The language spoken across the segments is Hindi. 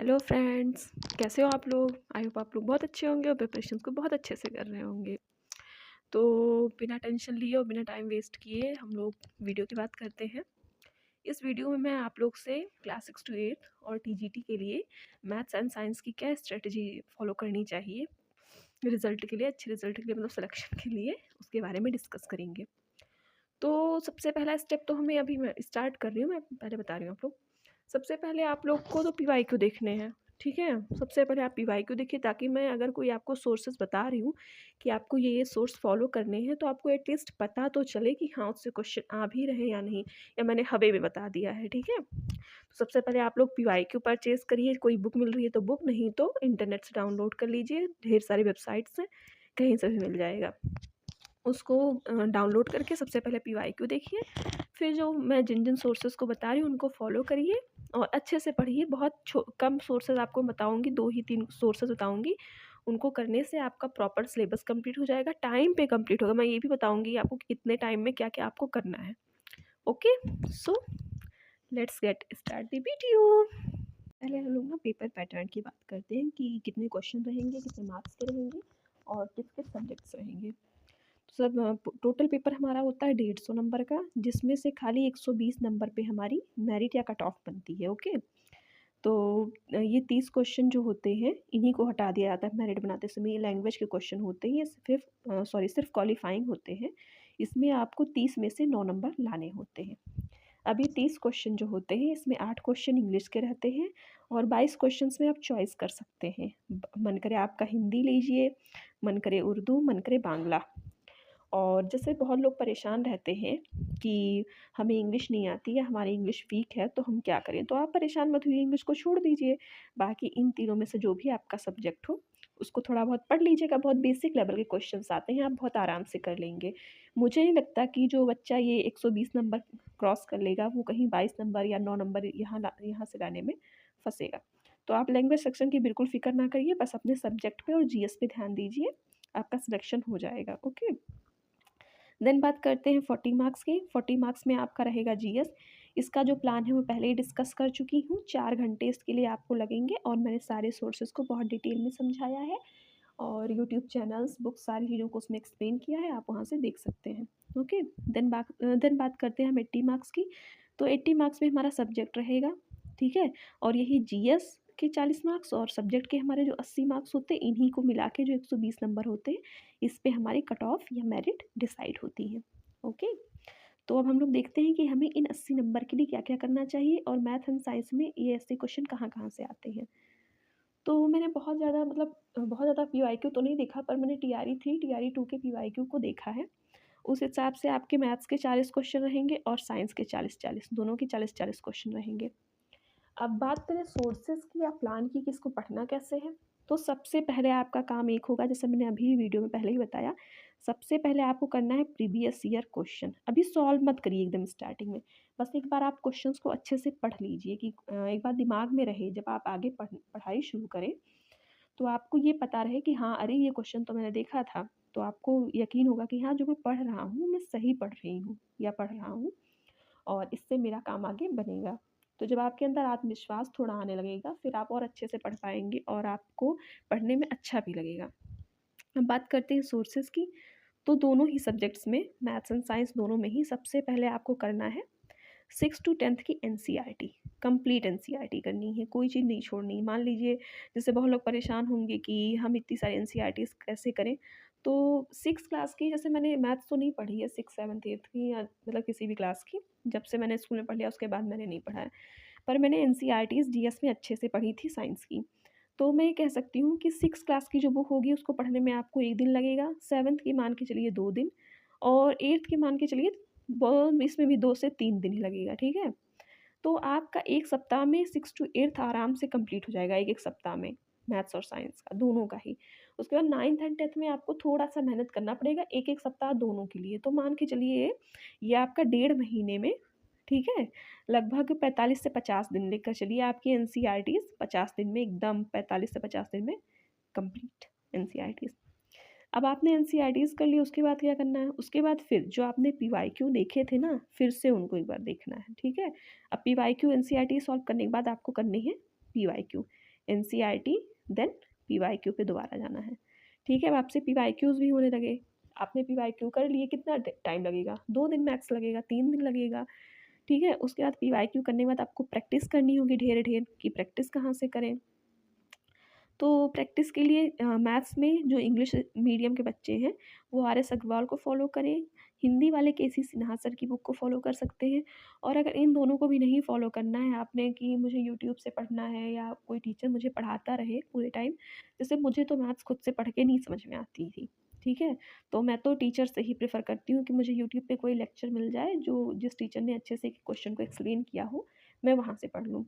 हेलो फ्रेंड्स, कैसे हो आप लोग? आई होप आप लोग बहुत अच्छे होंगे और प्रिपरेशंस को बहुत अच्छे से कर रहे होंगे। तो बिना टेंशन लिए और बिना टाइम वेस्ट किए हम लोग वीडियो की बात करते हैं। इस वीडियो में मैं आप लोग से क्लास 6 टू 8 और टीजीटी के लिए मैथ्स एंड साइंस की क्या स्ट्रेटजी फॉलो करनी चाहिए रिज़ल्ट के लिए, अच्छे रिज़ल्ट के लिए, मतलब सिलेक्शन के लिए, उसके बारे में डिस्कस करेंगे। तो सबसे पहला स्टेप तो हमें अभी मैं स्टार्ट कर रही हूँ, मैं पहले बता रही हूँ आप लोग। सबसे पहले आप लोग को तो पीवाईक्यू देखने हैं, ठीक है? सबसे पहले आप पीवाईक्यू देखिए, ताकि मैं अगर कोई आपको सोर्सेज़ बता रही हूँ कि आपको ये सोर्स फॉलो करने हैं, तो आपको एटलीस्ट पता तो चले कि हाँ, उससे क्वेश्चन आ भी रहे हैं या नहीं, या मैंने हवा में बता दिया है, ठीक है? तो सबसे पहले आप लोग पीवाईक्यू परचेज़ करिए, कोई बुक मिल रही है तो बुक, नहीं तो इंटरनेट से डाउनलोड कर लीजिए, ढेर सारी वेबसाइट्स हैं, कहीं से भी मिल जाएगा। उसको डाउनलोड करके सबसे पहले पीवाईक्यू देखिए, फिर जो मैं जिन-जिन सोर्सेज़ को बता रही हूँ उनको फॉलो करिए और अच्छे से पढ़िए। बहुत कम सोर्सेज़ आपको बताऊँगी, 2 ही 3 सोर्सेज़ बताऊँगी। उनको करने से आपका प्रॉपर सिलेबस कंप्लीट हो जाएगा, टाइम पे कंप्लीट होगा। मैं ये भी बताऊँगी आपको कि कितने टाइम में क्या-क्या आपको करना है। Okay, so let's get start the video. पहले हम लोग ना पेपर पैटर्न की बात करते हैं कि कितने क्वेश्चन रहेंगे, कितने मार्क्स के रहेंगे और किस-किस सब्जेक्ट्स रहेंगे। सब टोटल पेपर हमारा होता है 150 नंबर का, जिसमें से खाली 120 नंबर पे हमारी मेरिट या कट ऑफ बनती है। ओके, तो ये 30 क्वेश्चन जो होते हैं इन्हीं को हटा दिया जाता है मेरिट बनाते समय। ये लैंग्वेज के क्वेश्चन होते हैं, ये सिर्फ क्वालिफाइंग होते हैं। इसमें आपको 30 में से 9 नंबर लाने होते हैं। अब ये 30 क्वेश्चन जो होते हैं, इसमें 8 क्वेश्चन इंग्लिश के रहते हैं और 22 क्वेश्चंस में आप चॉइस कर सकते हैं। मन करे आपका हिंदी लीजिए, मन करे उर्दू, मन करे बांग्ला। और जैसे बहुत लोग परेशान रहते हैं कि हमें इंग्लिश नहीं आती या हमारी इंग्लिश वीक है, तो हम क्या करें? तो आप परेशान मत होइए, इंग्लिश को छोड़ दीजिए। बाकी इन तीनों में से जो भी आपका सब्जेक्ट हो, उसको थोड़ा बहुत पढ़ लीजिएगा। बहुत बेसिक लेवल के क्वेश्चंस आते हैं, आप बहुत आराम से कर लेंगे। मुझे नहीं लगता कि जो बच्चा ये 120 नंबर क्रॉस कर लेगा, वो कहीं 22 नंबर या 9 नंबर यहाँ से लाने में फँसेगा। तो आप लैंग्वेज सेक्शन की बिल्कुल फ़िक्र ना करिए, बस अपने सब्जेक्ट पे और जीएस पे ध्यान दीजिए, आपका सिलेक्शन हो जाएगा। ओके? देन बात करते हैं 40 मार्क्स की। 40 मार्क्स में आपका रहेगा जीएस। इसका जो प्लान है वो पहले ही डिस्कस कर चुकी हूँ। 4 घंटे इसके लिए आपको लगेंगे और मैंने सारे सोर्सेज़ को बहुत डिटेल में समझाया है और यूट्यूब चैनल्स, बुक्स, सारी चीज़ों को उसमें एक्सप्लेन किया है, आप वहाँ से देख सकते हैं। ओके, देन बात करते हैं हम 80 मार्क्स की। तो 80 मार्क्स में हमारा सब्जेक्ट रहेगा, ठीक है? और यही जीएस के 40 मार्क्स और सब्जेक्ट के हमारे जो 80 मार्क्स होते हैं, इन्हीं को मिला के जो 120 नंबर होते हैं, इस पे हमारी कट ऑफ या मेरिट डिसाइड होती है। ओके, तो अब हम लोग देखते हैं कि हमें इन 80 नंबर के लिए क्या-क्या करना चाहिए और मैथ एंड साइंस में ये ऐसे क्वेश्चन कहाँ-कहाँ से आते हैं। तो मैंने बहुत ज़्यादा पीवाईक्यू तो नहीं देखा, पर मैंने टीआरई 3, टीआरई 2 के पीवाईक्यू को देखा है। उस हिसाब से आपके मैथ्स के 40 क्वेश्चन रहेंगे और साइंस के 40-40, दोनों के 40-40 क्वेश्चन रहेंगे। अब बात करें सोर्सेज़ की या प्लान की कि इसको पढ़ना कैसे है, तो सबसे पहले आपका काम एक होगा, जैसे मैंने अभी वीडियो में पहले ही बताया, सबसे पहले आपको करना है प्रीवियस ईयर क्वेश्चन। अभी सॉल्व मत करिए एकदम स्टार्टिंग में, बस एक बार आप क्वेश्चंस को अच्छे से पढ़ लीजिए कि एक बार दिमाग में रहे, जब आप आगे पढ़ाई शुरू करें, तो आपको ये पता रहे कि हाँ, अरे ये क्वेश्चन तो मैंने देखा था, तो आपको यकीन होगा कि हाँ, जो मैं पढ़ रहा हूँ, मैं सही पढ़ रही हूँ या पढ़ रहा हूँ और इससे मेरा काम आगे बनेगा। तो जब आपके अंदर आत्मविश्वास थोड़ा आने लगेगा, फिर आप और अच्छे से पढ़ पाएँगे और आपको पढ़ने में अच्छा भी लगेगा। अब बात करते हैं सोर्सेज़ की, तो दोनों ही सब्जेक्ट्स में, मैथ्स एंड साइंस दोनों में ही सबसे पहले आपको करना है 6 टू 10th की एनसीईआरटी, कंप्लीट एनसीईआरटी करनी है, कोई चीज़ नहीं छोड़नी। मान लीजिए जैसे बहुत लोग परेशान होंगे कि हम इतनी सारी एनसीईआरटीज़ कैसे करें, तो 6 क्लास की, जैसे मैंने मैथ्स तो नहीं पढ़ी है 6, 7th, 8th की, या मतलब किसी भी क्लास की, जब से मैंने स्कूल में पढ़ लिया उसके बाद मैंने नहीं पढ़ा है। पर मैंने एनसीईआरटीज़ जीएस में अच्छे से पढ़ी थी साइंस की। तो मैं ये कह सकती हूँ कि 6 क्लास की जो बुक होगी उसको पढ़ने में आपको 1 दिन लगेगा, 7th की मान के चलिए 2 दिन और 8th की मान के चलिए इसमें भी 2 से 3 दिन ही लगेगा, ठीक है? तो आपका 1 सप्ताह में 6 टू 8th आराम से कंप्लीट हो जाएगा, 1-1 सप्ताह में, मैथ्स और साइंस का, दोनों का ही। उसके बाद 9th एंड 10th में आपको थोड़ा-सा मेहनत करना पड़ेगा, 1-1 सप्ताह दोनों के लिए। तो मान के चलिए ये आपका 1.5 महीने में, ठीक है, लगभग 45 से 50 दिन लेकर चलिए, आपकी एनसीईआरटीज़ 50 दिन में एकदम, 45 से 50 दिन में कंप्लीट एनसीईआरटीज़। अब आपने एनसीईआरटीज़ कर ली, उसके बाद क्या करना है? उसके बाद फिर जो आपने पीवाईक्यू देखे थे ना, फिर से उनको एक बार देखना है, ठीक है? अब पीवाईक्यू एनसीईआरटी सॉल्व करने के बाद आपको करनी है पीवाईक्यू। NCERT देन PYQ पे दोबारा जाना है। ठीक है, अब आपसे PYQs भी होने लगे। आपने PYQ कर लिए, कितना टाइम लगेगा? 2 दिन मैक्स लगेगा, 3 दिन लगेगा। ठीक है, उसके बाद PYQ करने के बाद आपको प्रैक्टिस करनी होगी ढेर-ढेर कि प्रैक्टिस कहाँ से करें? तो प्रैक्टिस के लिए मैथ्स में जो इंग्लिश मीडियम के बच्चे हैं वो RS अग्रवाल को फ़ॉलो करें। हिंदी वाले KC सिन्हा सर की बुक को फ़ॉलो कर सकते हैं। और अगर इन दोनों को भी नहीं फ़ॉलो करना है आपने कि मुझे यूट्यूब से पढ़ना है या कोई टीचर मुझे पढ़ाता रहे पूरे टाइम, जैसे मुझे तो मैथ्स खुद से पढ़ के नहीं समझ में आती थी, ठीक है? तो मैं तो टीचर से ही प्रेफ़र करती हूँ कि मुझे यूट्यूब पे कोई लेक्चर मिल जाए जो जिस टीचर ने अच्छे से क्वेश्चन को एक्सप्लेन किया हो, मैं वहाँ से पढ़ लूँ।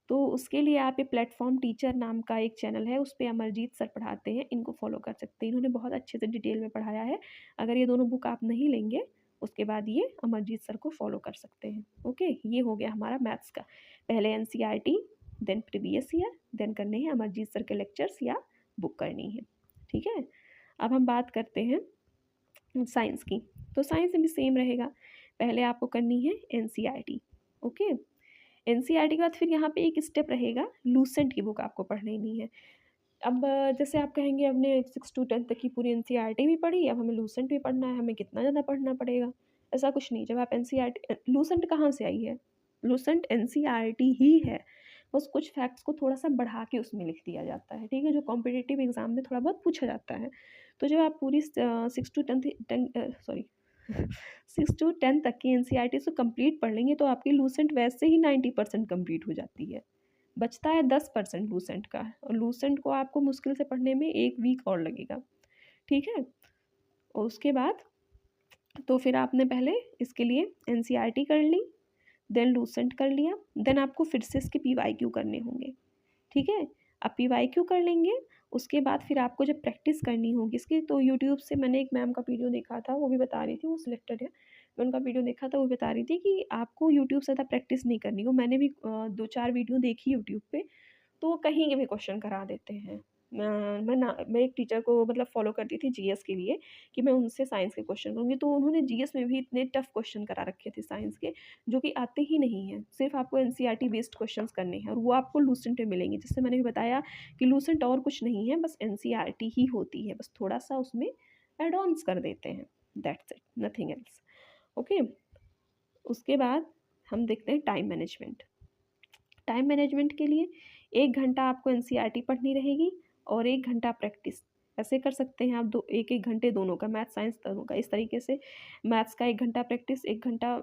तो उसके लिए आप ये प्लेटफ़ॉर्म टीचर नाम का एक चैनल है, उस पे अमरजीत सर पढ़ाते हैं, इनको फ़ॉलो कर सकते हैं। इन्होंने बहुत अच्छे से डिटेल में पढ़ाया है। अगर ये दोनों बुक आप नहीं लेंगे, उसके बाद ये अमरजीत सर को फ़ॉलो कर सकते हैं। ओके, ये हो गया हमारा मैथ्स का। पहले NCERT, then previous year, then करने हैं अमरजीत सर के लेक्चर्स या बुक करनी है। ठीक है? अब हम बात करते हैं साइंस की। तो साइंस में भी सेम रहेगा। पहले आपको करनी है एनसीईआरटी। ओके? एनसीईआरटी के बाद फिर यहाँ पे एक स्टेप रहेगा, लूसेंट की बुक आपको पढ़ लेनी है। अब जैसे आप कहेंगे हमने 6 टू 10 तक की पूरी एनसीईआरटी भी पढ़ी, अब हमें लूसेंट भी पढ़ना है, हमें कितना ज़्यादा पढ़ना पड़ेगा? ऐसा कुछ नहीं, जब आप एनसीईआरटी लूसेंट कहाँ से आई है? लूसेंट एनसीईआरटी ही है, बस कुछ फैक्ट्स को थोड़ा-सा बढ़ा के उसमें लिख दिया जाता है, ठीक है? जो कॉम्पिटिटिव एग्ज़ाम में थोड़ा बहुत पूछा जाता है। तो जब आप पूरी 6 टू 6 टू 10 तक की एनसीईआरटी से कंप्लीट पढ़ लेंगे तो आपकी लूसेंट वैसे ही 90% कंप्लीट हो जाती है। बचता है 10% लूसेंट का, और लूसेंट को आपको मुश्किल से पढ़ने में 1 वीक और लगेगा, ठीक है? और उसके बाद तो फिर आपने पहले इसके लिए एनसीईआरटी कर ली, देन लूसेंट कर लिया, देन आपको फिर से इसके पीवाईक्यू करने होंगे, ठीक है? आप पीवाईक्यू कर लेंगे, उसके बाद फिर आपको जब प्रैक्टिस करनी होगी इसकी, तो यूट्यूब से मैंने एक मैम का वीडियो देखा था, वो भी बता रही थी, वो सिलेक्टेड है। मैं उनका वीडियो देखा था, वो बता रही थी कि आपको यूट्यूब से ज़्यादा प्रैक्टिस नहीं करनी हो। मैंने भी 2-4 वीडियो देखी यूट्यूब पे, तो वो कहीं के भी क्वेश्चन करा देते हैं। मैं एक टीचर को मतलब फ़ॉलो करती थी जीएस के लिए कि मैं उनसे साइंस के क्वेश्चन करूँगी, तो उन्होंने जीएस में भी इतने टफ़ क्वेश्चन करा रखे थे साइंस के, जो कि आते ही नहीं हैं। सिर्फ़ आपको एनसीईआरटी बेस्ड क्वेश्चन्स करने हैं और वो आपको लूसेंट में मिलेंगे। जैसे मैंने भी बताया कि लूसेंट और कुछ नहीं है, बस एनसीईआरटी ही होती है, बस थोड़ा-सा उसमें ऐड ऑन्स कर देते हैं, that's it, nothing else. Okay? उसके बाद हम देखते हैं टाइम मैनेजमेंट। टाइम मैनेजमेंट के लिए 1 घंटा आपको एनसीईआरटी पढ़नी रहेगी और 1 घंटा प्रैक्टिस। ऐसे कर सकते हैं आप, दो 1-1 घंटे दोनों का, मैथ साइंस दोनों का। इस तरीके से मैथ्स का 1 घंटा प्रैक्टिस, 1 घंटा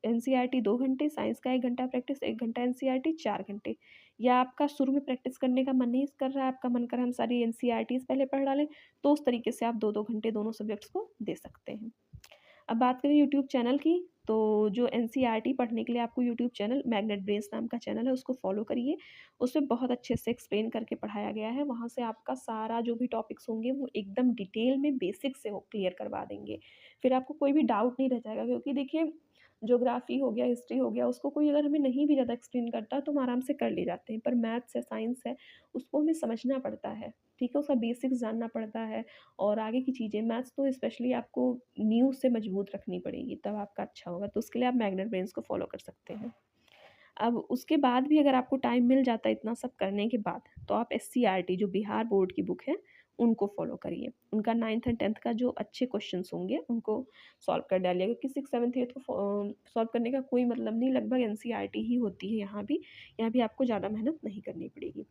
एनसीईआरटी, 2 घंटे, साइंस का 1 घंटा प्रैक्टिस, 1 घंटा एनसीईआरटी, 4 घंटे। या आपका शुरू में प्रैक्टिस करने का मन नहीं कर रहा है, आपका मन कर रहा है हम सारी एनसीईआरटीज़ पहले पढ़ डालें, तो उस तरीके से आप 2-2 घंटे दोनों सब्जेक्ट्स को दे सकते हैं। अब बात करें यूट्यूब चैनल की, तो जो एनसीईआरटी पढ़ने के लिए आपको यूट्यूब चैनल मैग्नेट ब्रेन्स नाम का चैनल है, उसको फॉलो करिए। उसमें बहुत अच्छे से एक्सप्लेन करके पढ़ाया गया है। वहाँ से आपका सारा जो भी टॉपिक्स होंगे वो एकदम डिटेल में बेसिक से वो क्लियर करवा देंगे। फिर आपको कोई भी डाउट नहीं रह जाएगा, क्योंकि देखिए ज्योग्राफ़ी हो गया, हिस्ट्री हो गया, उसको कोई अगर हमें नहीं भी ज़्यादा एक्सप्लेन करता तो हम आराम से कर ले जाते हैं। पर मैथ्स है, साइंस है, उसको हमें समझना पड़ता है, ठीक है? उसका बेसिक्स जानना पड़ता है और आगे की चीज़ें, मैथ्स तो स्पेशली आपको न्यूज़ से मजबूत रखनी पड़ेगी, तब आपका अच्छा होगा। तो उसके लिए आप मैग्नेट ब्रेन्स को फ़ॉलो कर सकते हैं। अब उसके बाद भी अगर आपको टाइम मिल जाता है इतना सब करने के बाद, तो आप एससीईआरटी जो बिहार बोर्ड की बुक है, उनको फ़ॉलो करिए। उनका 9th एंड 10th का जो अच्छे क्वेश्चन्स होंगे, उनको सॉल्व कर डालिए, क्योंकि 6, 7th, 8th को सॉल्व करने का कोई मतलब नहीं, लगभग एनसीईआरटी ही होती है यहाँ भी। यहाँ भी आपको ज़्यादा मेहनत नहीं करनी पड़ेगी।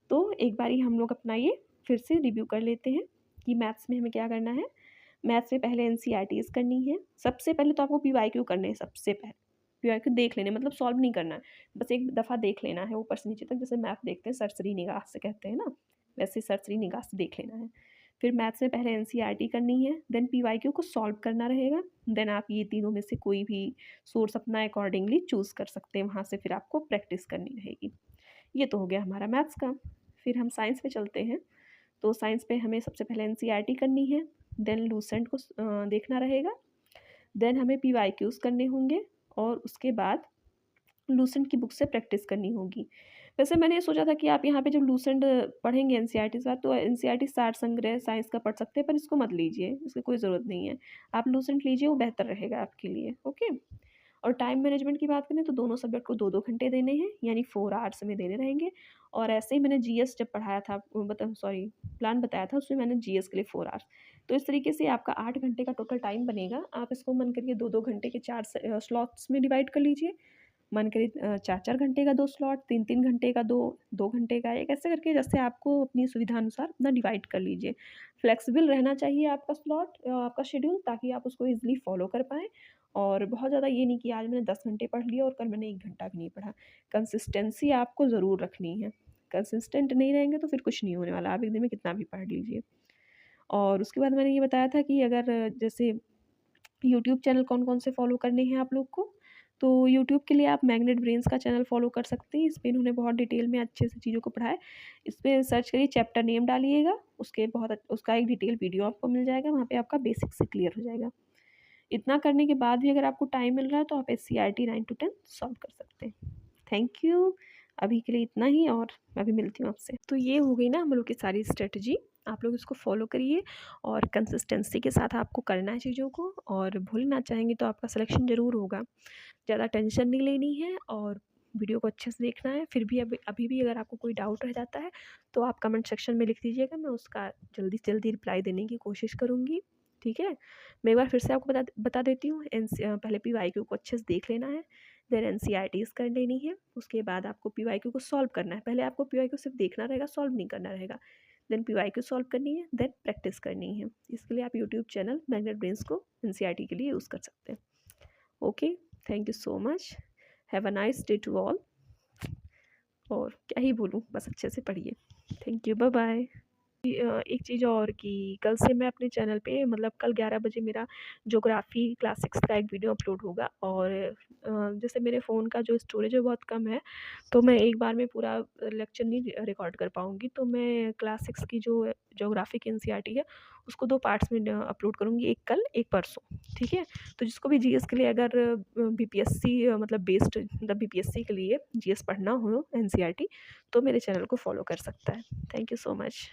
तो एक बारी हम लोग अपना ये फिर से रिव्यू कर लेते हैं कि मैथ्स में हमें क्या करना है। मैथ्स में पहले एनसीईआरटीज़ करनी है। सबसे पहले तो आपको पीवाईक्यू करने हैं, सबसे पहले। पीवाईक्यू देख लेने, मतलब सॉल्व नहीं करना है। बस एक दफ़ा देख लेना है ऊपर से नीचे तक, जैसे मैथ देखते हैं सरसरी निगाह से कहते हैं ना, वैसे सरसरी निगाह से देख लेना है। फिर मैथ्स में पहले एनसीईआरटी करनी है, देन पीवाईक्यू को सॉल्व करना रहेगा। देन आप ये तीनों में से कोई भी सोर्स अपना अकॉर्डिंगली चूज़ कर सकते हैं, वहाँ से फिर आपको प्रैक्टिस करनी रहेगी। ये तो हो गया हमारा मैथ्स का। फिर हम साइंस पे चलते हैं। तो साइंस पे हमें सबसे पहले एनसीईआरटी करनी है, देन लूसेंट को देखना रहेगा, देन हमें पीवाईक्यूज़ करने होंगे और उसके बाद लूसेंट की बुक से प्रैक्टिस करनी होगी। वैसे मैंने ये सोचा था कि आप यहाँ पे जब लूसेंट पढ़ेंगे एनसीईआरटी के साथ, तो एनसीईआरटी सार संग्रह साइंस का पढ़ सकते हैं, पर इसको मत लीजिए, इसकी कोई ज़रूरत नहीं है। आप लूसेंट लीजिए, वो बेहतर रहेगा आपके लिए, ओके? और टाइम मैनेजमेंट की बात करें तो दोनों सब्जेक्ट को 2-2 घंटे देने हैं, यानी 4 आवर्स में देने रहेंगे। और ऐसे ही मैंने जीएस जब पढ़ाया था प्लान बताया था उसमें मैंने जीएस के लिए 4 आवर्स। तो इस तरीके से आपका 8 घंटे का टोटल टाइम बनेगा। आप इसको मन करिए 2-2 घंटे के 4 स्लॉट्स में डिवाइड कर लीजिए। मन करे 4-4 घंटे का 2 स्लॉट, 3-3 घंटे का 2, 2 घंटे का 1, ऐसे करके जैसे आपको अपनी सुविधा अनुसार अपना डिवाइड कर लीजिए। फ्लेक्सिबल रहना चाहिए आपका आपका शेड्यूल, ताकि आप उसको ईज़िली फ़ॉलो कर पाएँ। और बहुत ज़्यादा ये नहीं कि आज मैंने 10 घंटे पढ़ लिया और कल मैंने 1 घंटा भी नहीं पढ़ा। कंसिस्टेंसी आपको ज़रूर रखनी है। कंसिस्टेंट नहीं रहेंगे तो फिर कुछ नहीं होने वाला, आप एक दिन में कितना भी पढ़ लीजिए। और उसके बाद मैंने ये बताया था कि अगर जैसे यूट्यूब चैनल कौन-कौन से फ़ॉलो करने हैं आप लोग को। तो यूट्यूब के लिए आप मैग्नेट ब्रेन्स का चैनल फ़ॉलो कर सकते हैं। इसमें इन्होंने बहुत डिटेल में अच्छे से चीज़ों को पढ़ाया है। इसपे सर्च करिए, चैप्टर नेम डालिएगा, उसका एक डिटेल वीडियो आपको मिल जाएगा, वहाँ पे आपका बेसिक से क्लियर हो जाएगा। इतना करने के बाद भी अगर आपको टाइम मिल रहा है तो आप एससीईआरटी 9 टू 10 सॉल्व कर सकते हैं। Thank you. अभी के लिए इतना ही, और मैं भी मिलती हूँ आपसे। तो ये हो गई ना हम लोग की सारी स्ट्रेटजी। आप लोग इसको फ़ॉलो करिए और कंसिस्टेंसी के साथ आपको करना है चीज़ों को, और भूलना चाहेंगे तो आपका सिलेक्शन ज़रूर होगा। ज़्यादा टेंशन नहीं लेनी है और वीडियो को अच्छे से देखना है। फिर भी अभी भी अगर आपको कोई डाउट रह जाता है तो आप कमेंट सेक्शन में लिख दीजिएगा, मैं उसका जल्दी से जल्दी रिप्लाई देने की कोशिश करूँगी। ठीक है? मैं एक बार फिर से आपको बता देती हूँ। पहले पीवाईक्यू को अच्छे से देख लेना है, देन एनसीईआरटीज़ कर लेनी है। उसके बाद आपको पीवाईक्यू को सॉल्व करना है। पहले आपको पीवाईक्यू सिर्फ देखना रहेगा, सॉल्व नहीं करना रहेगा। देन पीवाईक्यू सॉल्व करनी है, देन प्रैक्टिस करनी है। इसके लिए आप यूट्यूब चैनल मैग्नेट ब्रेन्स को एनसीईआरटी के लिए यूज़ कर सकते हैं। Okay, thank you so much. Have a nice day to all. और क्या ही बोलूँ, बस अच्छे से पढ़िए। Thank you, bye bye. एक चीज़ और कि कल से मैं अपने चैनल पे, मतलब कल 11 बजे मेरा ज्योग्राफ़ी क्लास 6 का एक वीडियो अपलोड होगा। और जैसे मेरे फ़ोन का जो स्टोरेज है बहुत कम है, तो मैं एक बार में पूरा लेक्चर नहीं रिकॉर्ड कर पाऊँगी। तो मैं क्लास 6 की जो ज्योग्राफ़ी की एनसीईआरटी है उसको 2 पार्ट्स में अपलोड करूँगी, एक कल, एक परसों। ठीक है? तो जिसको भी जीएस के लिए अगर बीपीएससी मतलब बेस्ड, मतलब बीपीएससी के लिए जीएस पढ़ना हो एनसीईआरटी, तो मेरे चैनल को फ़ॉलो कर सकता है। Thank you so much.